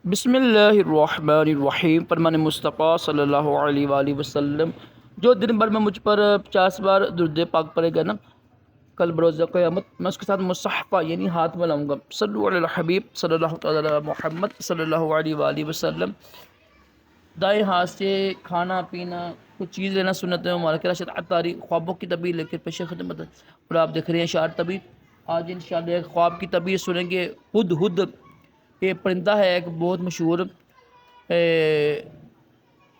بسم اللہ الرحمن الرحیم فرمان مصطفیٰ صلی اللہ علیہ وآلہ وسلم جو دن بھر میں مجھ پر 50 بار درود پاک پڑے گا نا، کل بروز قیامت میں اس کے ساتھ مصحفہ یعنی ہاتھ میں لاؤں گا۔ صلو علی الحبیب صلی اللہ تعالی علی محمد صلی اللہ علیہ وآلہ وسلم۔ دائیں ہاتھ سے کھانا پینا کچھ چیز لینا سنت ہے مبارکہ راشد عطاری خوابوں کی تعبیر لے کر پیش خدمت ہے۔ اور آپ دیکھ رہے ہیں اشعار تعبیر۔ آج انشاءاللہ ایک خواب کی تعبیر سنیں گے۔ ہد ہد یہ پرندہ ہے ایک بہت مشہور،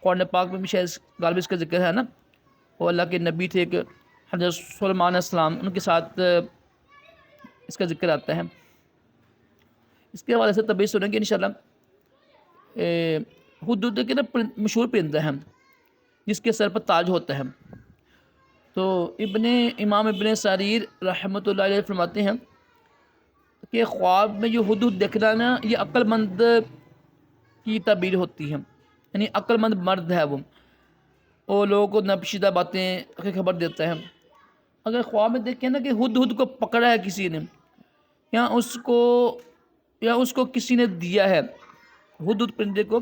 قرآن پاک میں بھی شاید غالب اس کا ذکر ہے نا۔ وہ اللہ کے نبی تھے ایک حضرت سلیمان علیہ السلام، ان کے ساتھ اس کا ذکر آتا ہے۔ اس کے حوالے سے تعبیر سنیں گے انشاءاللہ۔ ہد کے نا مشہور پرندہ ہے جس کے سر پر تاج ہوتا ہے۔ تو امام ابن سریر رحمۃ اللہ علیہ فرماتے ہیں کہ خواب میں جو ہد دیکھنا نا، یہ عقل مند کی تعبیر ہوتی ہے، یعنی عقل مند مرد ہے وہ لوگوں کو ناپوشیدہ باتیں کی خبر دیتا ہے۔ اگر خواب میں دیکھیں نا کہ ہد کو پکڑا ہے کسی نے، یا اس کو کسی نے دیا ہے، ہد پرندے کو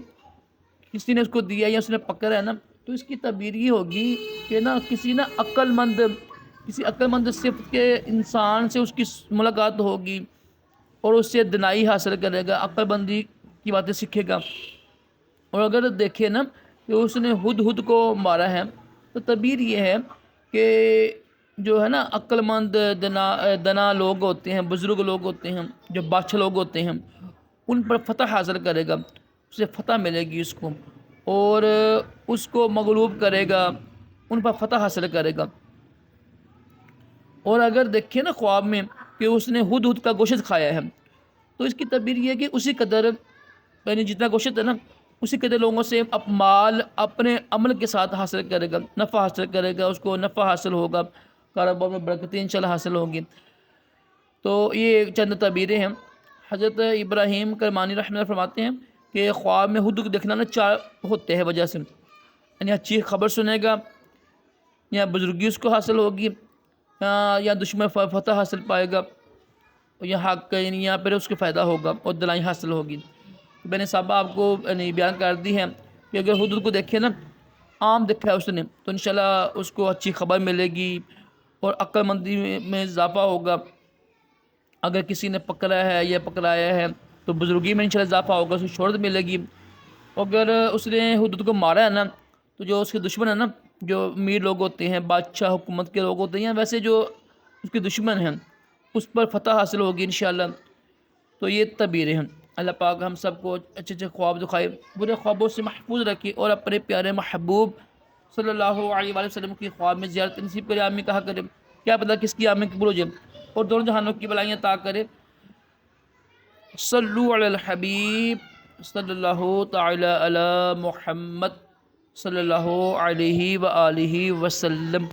کسی نے اس کو دیا یا اس نے پکڑا ہے نا، تو اس کی تعبیر یہ ہوگی کہ نا کسی عقل مند صفت کے انسان سے اس کی ملاقات ہوگی اور اس سے دنائی حاصل کرے گا، عقل مندی کی باتیں سیکھے گا۔ اور اگر دیکھے نا کہ اس نے ہد کو مارا ہے، تو تعبیر یہ ہے کہ جو ہے نا عقل مند دنا لوگ ہوتے ہیں، بزرگ لوگ ہوتے ہیں، جو بادشاہ لوگ ہوتے ہیں، ان پر فتح حاصل کرے گا، اسے فتح ملے گی اس کو، اور اس کو مغلوب کرے گا، ان پر فتح حاصل کرے گا۔ اور اگر دیکھیں نا خواب میں کہ اس نے ہد کا گوشت کھایا ہے، تو اس کی تعبیر یہ ہے کہ اسی قدر، یعنی جتنا گوشت ہے نا، اسی قدر لوگوں سے مال اپنے عمل کے ساتھ حاصل کرے گا، نفع حاصل کرے گا، اس کو نفع حاصل ہوگا، کاروبار میں برکتیں انشاءاللہ حاصل ہوں گی۔ تو یہ چند تعبیریں ہیں۔ حضرت ابراہیم کرمانی رحمہ اللہ فرماتے ہیں کہ خواب میں ہد دیکھنا نا 4 ہوتے ہیں وجہ سے، یعنی اچھی خبر سنے گا، یا بزرگی اس کو حاصل ہوگی، یا دشمن فتح حاصل پائے گا، یا حق یعنی یہاں پر اس کو فائدہ ہوگا اور دلائی حاصل ہوگی۔ میں نے صاحبہ آپ کو بیان کر دی ہے کہ اگر ہد کو دیکھے نا، عام دیکھا ہے اس نے، تو انشاءاللہ اس کو اچھی خبر ملے گی اور عقل مندی میں اضافہ ہوگا۔ اگر کسی نے پکڑا ہے یا پکڑایا ہے تو بزرگی میں انشاءاللہ اضافہ ہوگا، اس کو شہرت ملے گی۔ اگر اس نے ہد کو مارا ہے نا، تو جو اس کے دشمن ہیں نا، جو امیر لوگ ہوتے ہیں، بادشاہ حکومت کے لوگ ہوتے ہیں، یا ویسے جو اس کے دشمن ہیں، اس پر فتح حاصل ہوگی انشاءاللہ۔ تو یہ تعبیریں ہیں۔ اللہ پاک ہم سب کو اچھے اچھے خواب دکھائے، برے خوابوں سے محفوظ رکھے، اور اپنے پیارے محبوب صلی اللہ علیہ وآلہ وسلم کی خواب میں زیارت نصیب کرے۔ آمین کہا کرے، کیا پتہ کس کی آمین قبول ہو جائے اور دونوں جہانوں کی بلائیاں عطا کرے۔ صلو علی الحبیب صلی اللہ تعالی علی محمد صلی اللہ علیہ وآلہ وسلم۔